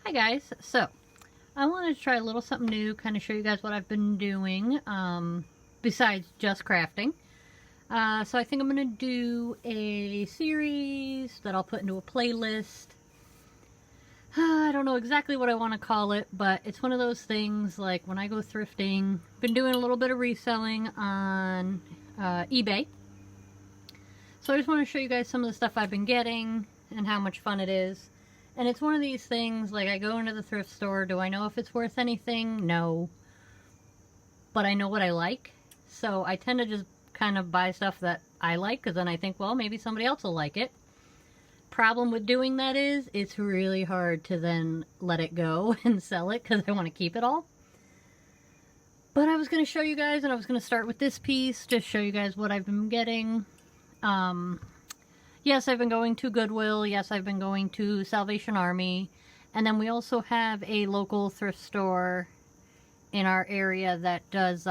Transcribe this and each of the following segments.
Hi guys, so I wanted to try a little something new, kind of show you guys what I've been doing besides just crafting. So I think I'm going to do a series that I'll put into a playlist. I don't know exactly what I want to call it, but it's one of those things like when I go thrifting, been doing a little bit of reselling on eBay. So I just want to show you guys some of the stuff I've been getting and how much fun it is. And it's one of these things, like I go into the thrift store, do I know if it's worth anything? No. But I know what I like. So I tend to just kind of buy stuff that I like, because then I think, well, maybe somebody else will like it. Problem with doing that is, it's really hard to then let it go and sell it, because I want to keep it all. But I was going to show you guys, and I was going to start with this piece, just show you guys what I've been getting. Yes, I've been going to Goodwill. Yes, I've been going to Salvation Army. And then we also have a local thrift store in our area that does,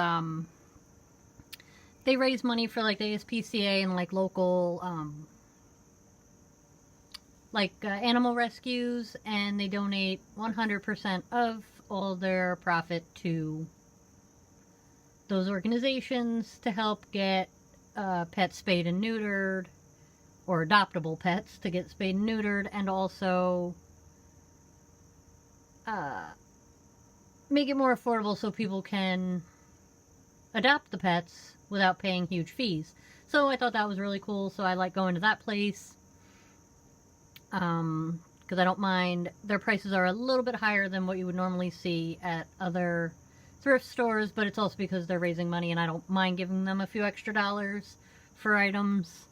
they raise money for like the ASPCA and like local, animal rescues. And they donate 100% of all their profit to those organizations to help get pets spayed and neutered, or adoptable pets to get spayed and neutered, and also make it more affordable so people can adopt the pets without paying huge fees. So I thought that was really cool, so I like going to that place. Because I don't mind, their prices are a little bit higher than what you would normally see at other thrift stores, but it's also because they're raising money and I don't mind giving them a few extra dollars for items.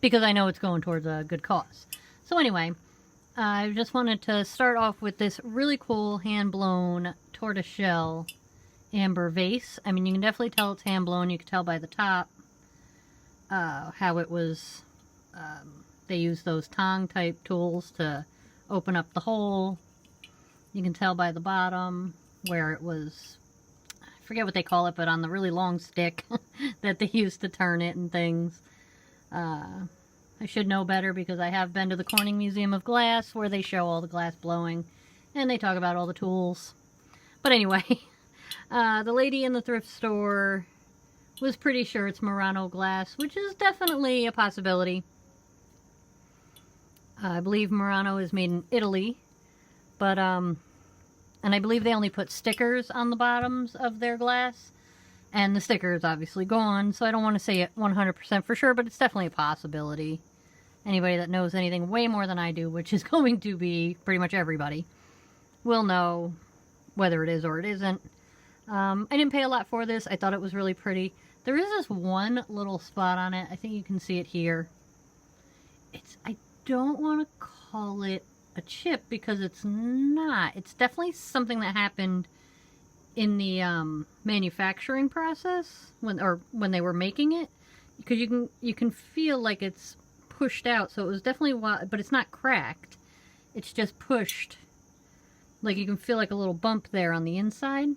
Because I know it's going towards a good cause. So anyway, I just wanted to start off with this really cool hand-blown tortoiseshell amber vase. I mean, you can definitely tell it's hand-blown. You can tell by the top how it was, they use those tong-type tools to open up the hole. You can tell by the bottom where it was, I forget what they call it, but on the really long stick that they used to turn it and things. I should know better because I have been to the Corning Museum of Glass where they show all the glass blowing and they talk about all the tools. But anyway, the lady in the thrift store was pretty sure it's Murano glass, which is definitely a possibility. I believe Murano is made in Italy, but and I believe they only put stickers on the bottoms of their glass. And the sticker is obviously gone, so I don't want to say it 100% for sure, but it's definitely a possibility. Anybody that knows anything way more than I do, which is going to be pretty much everybody, will know whether it is or it isn't. I didn't pay a lot for this. I thought it was really pretty. There is this one little spot on it. I think you can see it here. I don't want to call it a chip because it's not. It's definitely something that happened in the manufacturing process when they were making it, because you can feel like it's pushed out. So it was definitely but it's not cracked. It's just pushed. Like you can feel like a little bump there on the inside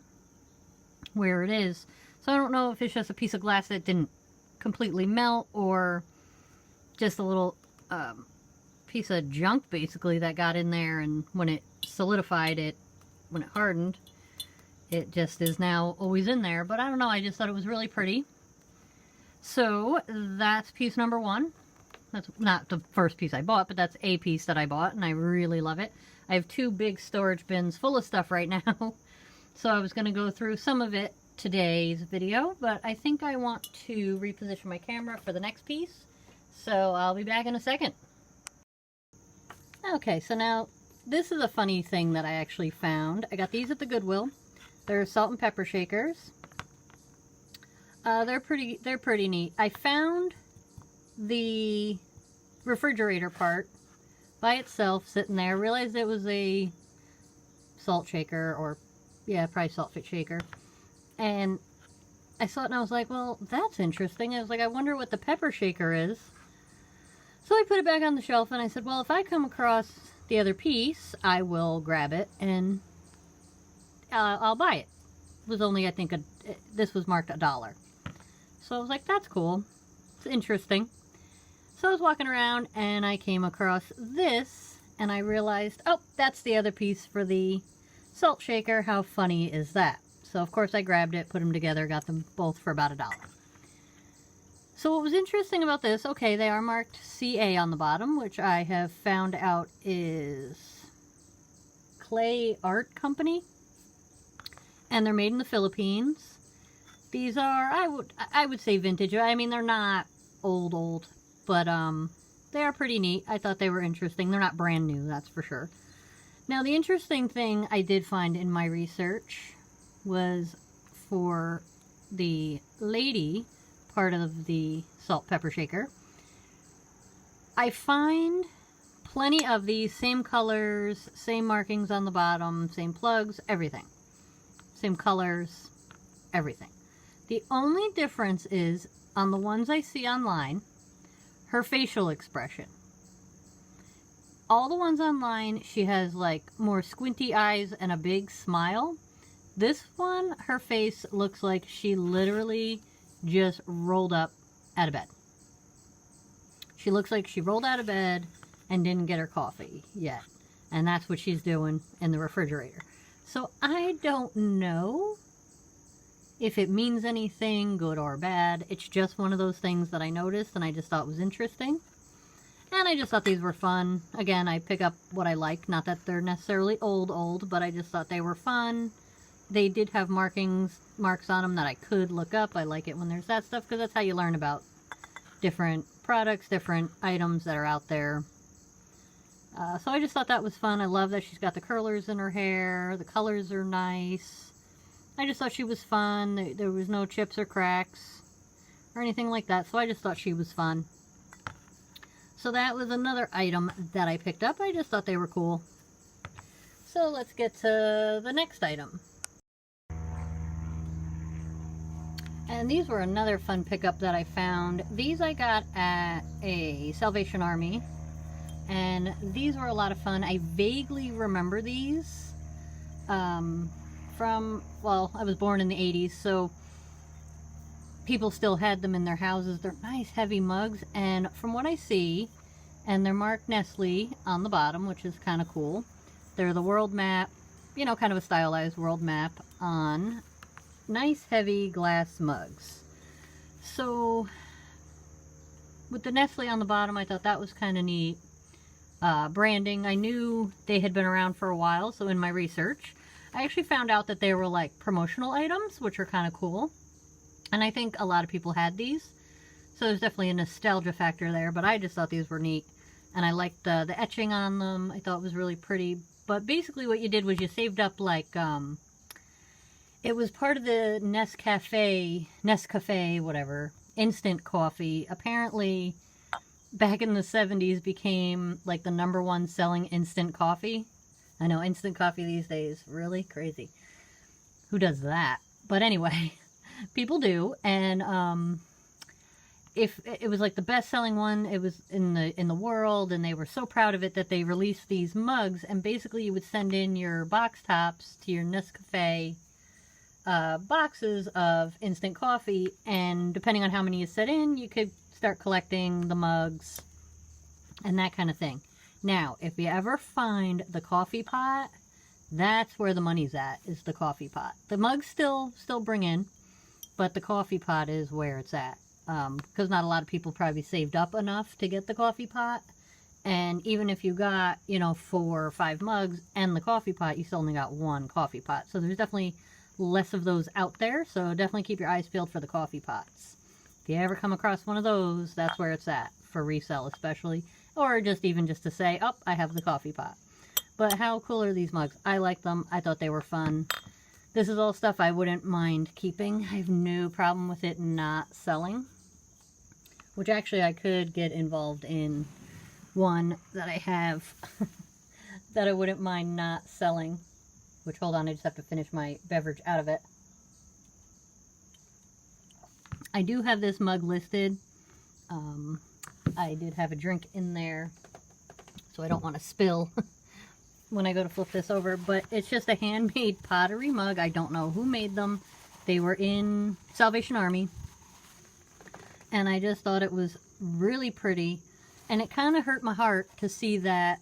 where it is. So I don't know if it's just a piece of glass that didn't completely melt or just a little piece of junk basically that got in there, and when it solidified, when it hardened, it just is now always in there. But I don't know, I just thought it was really pretty. So that's piece number one. That's not the first piece I bought, but that's a piece that I bought, and I really love it. I have two big storage bins full of stuff right now. So I was going to go through some of it today's video, but I think I want to reposition my camera for the next piece. So I'll be back in a second. Okay, so now this is a funny thing that I actually found. I got these at the Goodwill. They're salt and pepper shakers. They're pretty neat. I found the refrigerator part by itself sitting there. Realized it was a salt shaker, or yeah, probably salt shaker. And I saw it and I was like, well, that's interesting. I was like, I wonder what the pepper shaker is. So I put it back on the shelf and I said, well, if I come across the other piece, I will grab it and I'll buy it. It was only, I think, this was marked $1. So I was like, that's cool. It's interesting. So I was walking around and I came across this, and I realized, oh, that's the other piece for the salt shaker. How funny is that? So of course I grabbed it, put them together, got them both for about $1. So what was interesting about this, okay, they are marked CA on the bottom, which I have found out is Clay Art Company, and they're made in the Philippines. These are, I would say vintage. I mean, they're not old, but they are pretty neat. I thought they were interesting. They're not brand new, that's for sure. Now, the interesting thing I did find in my research was for the lady part of the salt pepper shaker. I find plenty of these same colors, same markings on the bottom, same plugs, everything. Same colors, everything. The only difference is on the ones I see online, her facial expression. All the ones online, she has like more squinty eyes and a big smile. This one, her face looks like she literally just rolled up out of bed. She looks like she rolled out of bed and didn't get her coffee yet. And that's what she's doing in the refrigerator. So I don't know if it means anything, good or bad. It's just one of those things that I noticed and I just thought was interesting. And I just thought these were fun. Again, I pick up what I like. Not that they're necessarily old, but I just thought they were fun. They did have marks on them that I could look up. I like it when there's that stuff because that's how you learn about different products, different items that are out there. So I just thought that was fun. I love that she's got the curlers in her hair. The colors are nice. I just thought she was fun. There was no chips or cracks or anything like that. So I just thought she was fun. So that was another item that I picked up. I just thought they were cool. So let's get to the next item. And these were another fun pickup that I found. These I got at a Salvation Army. And these were a lot of fun. I vaguely remember these from, well, I was born in the 80s, so people still had them in their houses. They're nice, heavy mugs. And from what I see, and they're marked Nestle on the bottom, which is kind of cool. They're the world map, you know, kind of a stylized world map on nice heavy glass mugs. So with the Nestle on the bottom, I thought that was kind of neat. Branding, I knew they had been around for a while, so in my research I actually found out that they were like promotional items, which are kind of cool, and I think a lot of people had these, so there's definitely a nostalgia factor there. But I just thought these were neat, and I liked the etching on them. I thought it was really pretty. But basically what you did was you saved up like it was part of the Nescafe, whatever, instant coffee. Apparently, back in the 70s became like the #1 selling instant coffee. I know, instant coffee these days, really crazy. Who does that? But anyway, people do. And if it was like the best-selling one, it was in the world, and they were so proud of it that they released these mugs. And basically, you would send in your box tops to your Nescafe boxes of instant coffee, and depending on how many you set in, you could start collecting the mugs and that kind of thing. Now, if you ever find the coffee pot, that's where the money's at, is the coffee pot. The mugs still bring in, but the coffee pot is where it's at. Because not a lot of people probably saved up enough to get the coffee pot. And even if you got, you know, 4 or 5 mugs and the coffee pot, you still only got 1 coffee pot. So there's definitely less of those out there. So definitely keep your eyes peeled for the coffee pots. If you ever come across one of those, that's where it's at, for resale especially. Or just even just to say, oh, I have the coffee pot. But how cool are these mugs? I like them. I thought they were fun. This is all stuff I wouldn't mind keeping. I have no problem with it not selling. Which actually I could get involved in one that I have that I wouldn't mind not selling. Which, hold on, I just have to finish my beverage out of it. I do have this mug listed. I did have a drink in there, so I don't want to spill when I go to flip this over. But it's just a Handmade Pottery mug. I don't know who made them. They were in Salvation Army. And I just thought it was really pretty. And it kind of hurt my heart to see that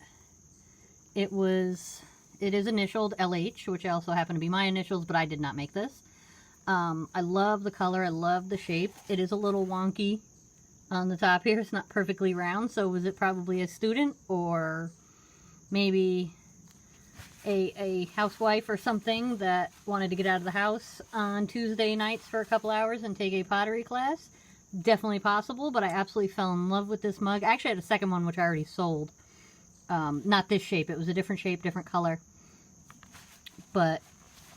It is initialed LH, which also happen to be my initials, but I did not make this. I love the color. I love the shape. It is a little wonky on the top here. It's not perfectly round, so was it probably a student or maybe a housewife or something that wanted to get out of the house on Tuesday nights for a couple hours and take a pottery class? Definitely possible, but I absolutely fell in love with this mug. I actually had a second one, which I already sold. Not this shape. It was a different shape, different color. But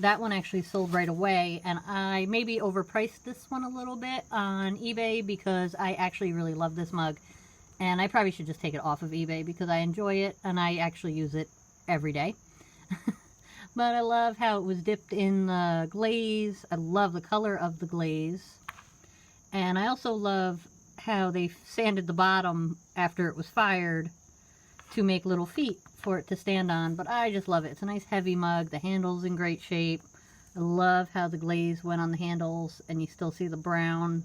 that one actually sold right away, and I maybe overpriced this one a little bit on eBay because I actually really love this mug. And I probably should just take it off of eBay because I enjoy it, and I actually use it every day. But I love how it was dipped in the glaze. I love the color of the glaze. And I also love how they sanded the bottom after it was fired to make little feet for it to stand on. But I just love it. It's a nice heavy mug. The handle's in great shape. I love how the glaze went on the handles, and you still see the brown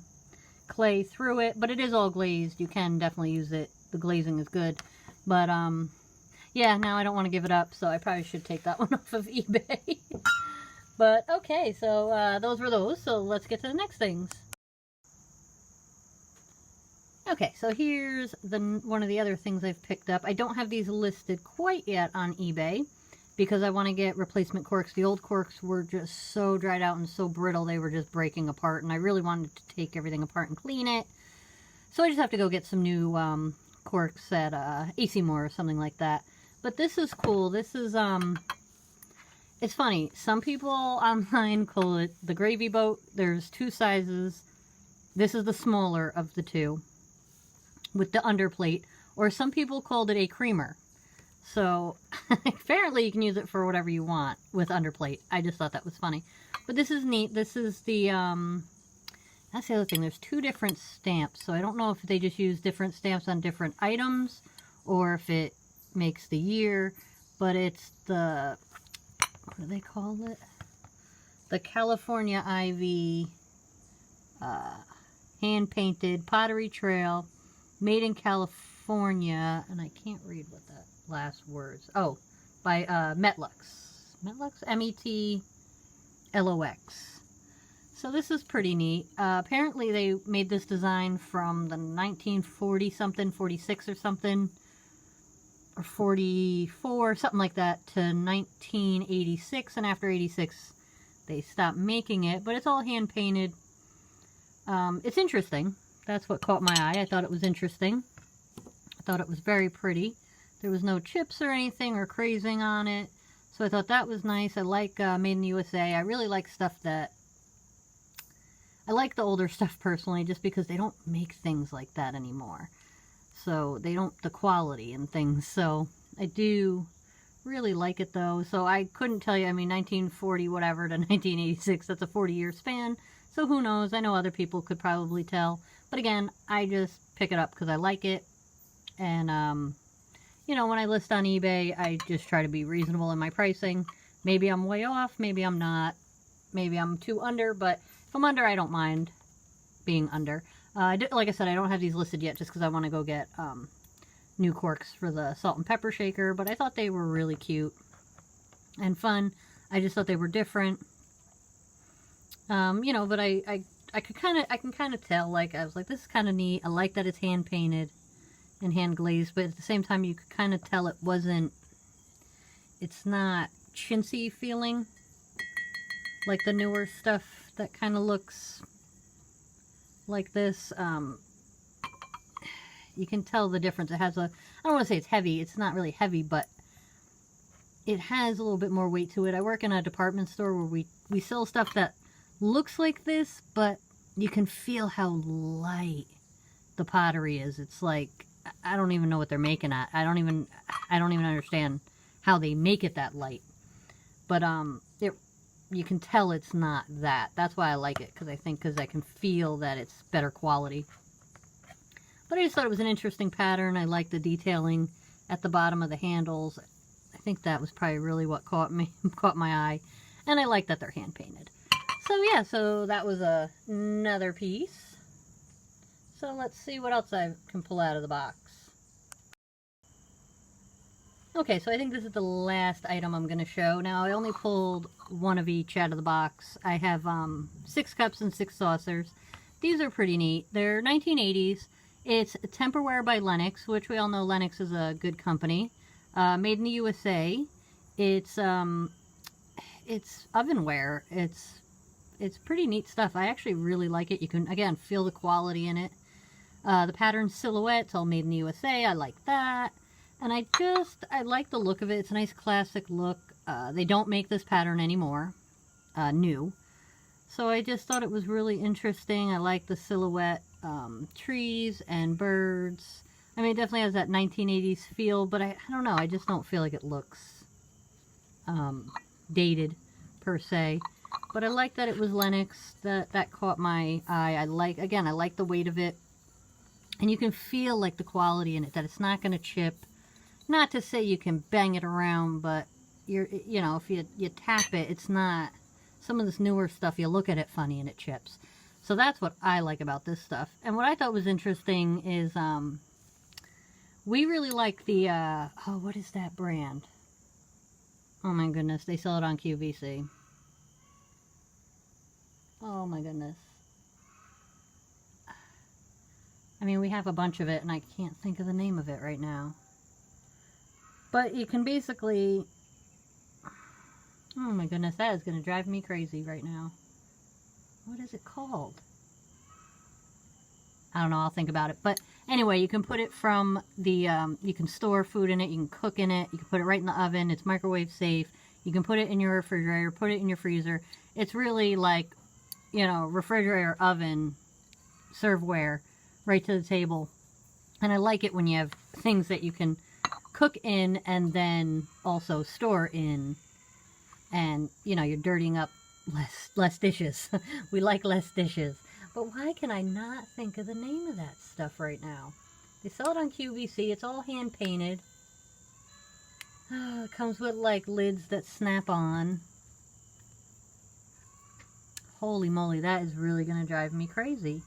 clay through it. But it is all glazed. You can definitely use it. The glazing is good. But, yeah, now I don't want to give it up, so I probably should take that one off of eBay. But, okay, so those were those. So let's get to the next things. Okay, so here's one of the other things I've picked up. I don't have these listed quite yet on eBay because I want to get replacement corks. The old corks were just so dried out and so brittle, they were just breaking apart, and I really wanted to take everything apart and clean it. So I just have to go get some new corks at AC Moore or something like that. But this is cool. This is, it's funny. Some people online call it the gravy boat. There's two sizes. This is the smaller of the two with the underplate. Or some people called it a creamer. So, apparently you can use it for whatever you want with underplate. I just thought that was funny. But this is neat. This is the, that's the other thing. There's two different stamps. So I don't know if they just use different stamps on different items or if it makes the year, but it's the, what do they call it? The California Ivy hand-painted pottery trail made in California, and I can't read what that last words. Oh, by Metlux. Metlux? M-E-T-L-O-X. So this is pretty neat. Apparently they made this design from the 1940 something, 46 or something, or 44, something like that, to 1986, and after 86 they stopped making it, but it's all hand painted. It's interesting. That's what caught my eye. I thought it was interesting. I thought it was very pretty. There was no chips or anything or crazing on it, so I thought that was nice. I like Made in the USA. I really like stuff that, I like the older stuff personally, just because they don't make things like that anymore. So they don't, the quality and things. So I do really like it though. So I couldn't tell you, I mean, 1940 whatever to 1986, that's a 40-year span. So who knows? I know other people could probably tell. But again, I just pick it up because I like it. And, you know, when I list on eBay, I just try to be reasonable in my pricing. Maybe I'm way off, maybe I'm not. Maybe I'm too under, but if I'm under, I don't mind being under. Like I said, I don't have these listed yet just because I want to go get new corks for the salt and pepper shaker, but I thought they were really cute and fun. I just thought they were different. You know, but I can kind of tell, like, I was like, this is kind of neat. I like that it's hand painted and hand glazed, but at the same time, you could kind of tell it's not chintzy feeling like the newer stuff that kind of looks like this. You can tell the difference. It has I don't want to say it's heavy. It's not really heavy, but it has a little bit more weight to it. I work in a department store where we sell stuff that looks like this, but you can feel how light the pottery is. It's like, I don't even know what they're making at. I don't even understand how they make it that light. But you can tell it's not that. That's why I like it, because I can feel that it's better quality. But I just thought it was an interesting pattern. I like the detailing at the bottom of the handles. I think that was probably really what caught my eye. And I like that they're hand painted. So yeah, so that was another piece. So let's see what else I can pull out of the box. Okay, so I think this is the last item I'm going to show. Now, I only pulled one of each out of the box. I have 6 cups and 6 saucers. These are pretty neat. They're 1980s. It's Temperware by Lenox, which we all know Lenox is a good company. Made in the USA. It's ovenware. It's pretty neat stuff. I actually really like it. You can, again, feel the quality in it. The pattern silhouette, it's all made in the USA. I like that. And I like the look of it. It's a nice classic look. They don't make this pattern anymore. New. So I just thought it was really interesting. I like the silhouette. Trees and birds. I mean, it definitely has that 1980s feel, but I don't know. I just don't feel like it looks dated, per se. But I like that it was Lenox. That caught my eye. I like the weight of it. And you can feel, like, the quality in it, that it's not going to chip. Not to say you can bang it around, but you know, if you tap it, it's not. Some of this newer stuff, you look at it funny and it chips. So that's what I like about this stuff. And what I thought was interesting is we really like the oh, what is that brand? Oh my goodness, they sell it on QVC. Oh my goodness. I mean, we have a bunch of it and I can't think of the name of it right now. But you can basically, oh my goodness, that is going to drive me crazy right now. What is it called? I don't know, I'll think about it. But anyway, you can put it from the, you can store food in it, you can cook in it, you can put it right in the oven, it's microwave safe. You can put it in your refrigerator, put it in your freezer. It's really like, you know, refrigerator, oven, serveware, right to the table. And I like it when you have things that you can cook in and then also store in. And, you know, you're dirtying up less dishes. We like less dishes. But why can I not think of the name of that stuff right now? They sell it on QVC. It's all hand painted. It comes with like lids that snap on. Holy moly, that is really going to drive me crazy.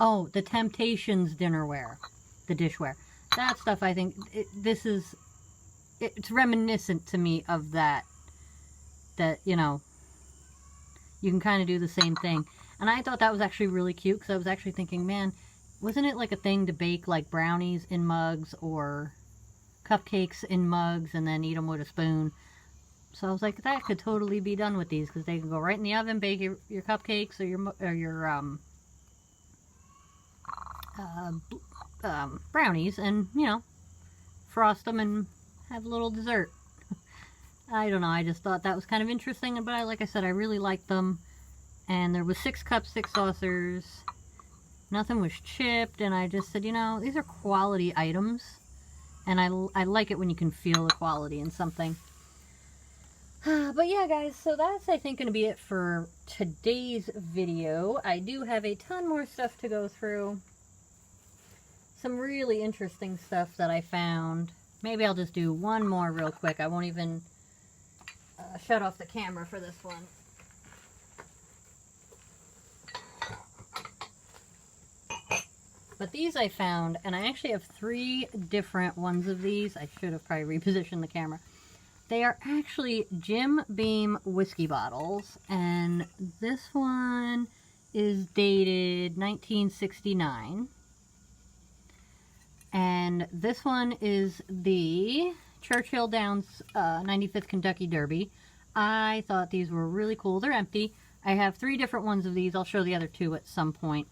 Oh, the Temptations dinnerware. The dishware. That stuff, I think, it's reminiscent to me of that, you know, you can kind of do the same thing. And I thought that was actually really cute, because I was actually thinking, man, wasn't it like a thing to bake like brownies in mugs or cupcakes in mugs and then eat them with a spoon? So I was like, that could totally be done with these, because they can go right in the oven, bake your cupcakes or your brownies, and, you know, frost them and have a little dessert. I don't know, I just thought that was kind of interesting, but like I said, I really liked them. And there was 6 cups, 6 saucers. Nothing was chipped, and I just said, you know, these are quality items. And I like it when you can feel the quality in something. But yeah, guys, so that's, I think, going to be it for today's video. I do have a ton more stuff to go through. Some really interesting stuff that I found. Maybe I'll just do one more real quick. I won't even shut off the camera for this one. But these I found, and I actually have 3 different ones of these. I should have probably repositioned the camera. They are actually Jim Beam whiskey bottles, and this one is dated 1969. And this one is the Churchill Downs 95th Kentucky Derby. I thought these were really cool. They're empty. I have 3 different ones of these. I'll show the other 2 at some point.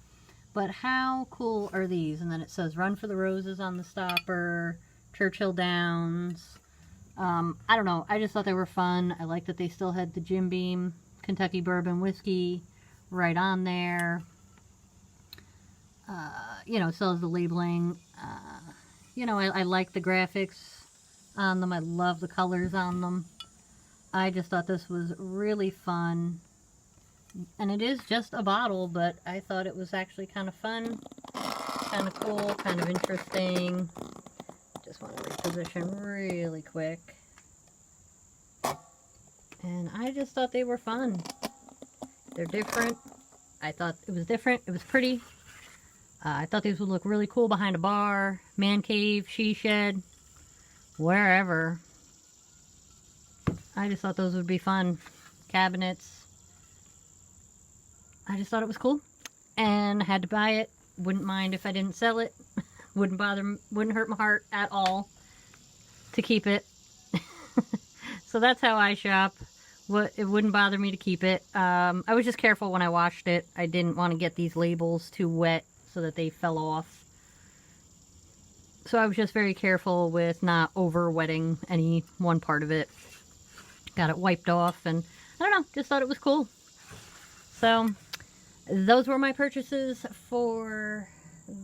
But how cool are these? And then it says Run for the Roses on the stopper, Churchill Downs. I don't know. I just thought they were fun. I like that they still had the Jim Beam Kentucky Bourbon Whiskey right on there. You know, it still has the labeling. You know, I like the graphics on them. I love the colors on them. I just thought this was really fun. And it is just a bottle, but I thought it was actually kind of fun, kind of cool, kind of interesting. Just want to reposition really quick. And I just thought they were fun. They're different. I thought it was different. It was pretty. I thought these would look really cool behind a bar, man cave, she shed, wherever. I just thought those would be fun. Cabinets. I just thought it was cool. And I had to buy it. Wouldn't mind if I didn't sell it. Wouldn't hurt my heart at all to keep it. So that's how I shop. It wouldn't bother me to keep it. I was just careful when I washed it. I didn't want to get these labels too wet so that they fell off. So I was just very careful with not over wetting any one part of it. Got it wiped off, and I don't know, just thought it was cool. So those were my purchases for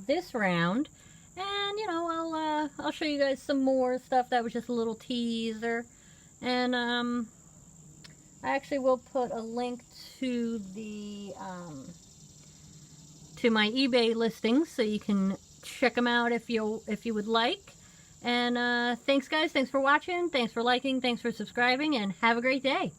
this round. And, you know, I'll show you guys some more stuff. That was just a little teaser. And I actually will put a link to the to my eBay listings so you can check them out if you would like. And thanks guys, thanks for watching, thanks for liking, thanks for subscribing, and have a great day.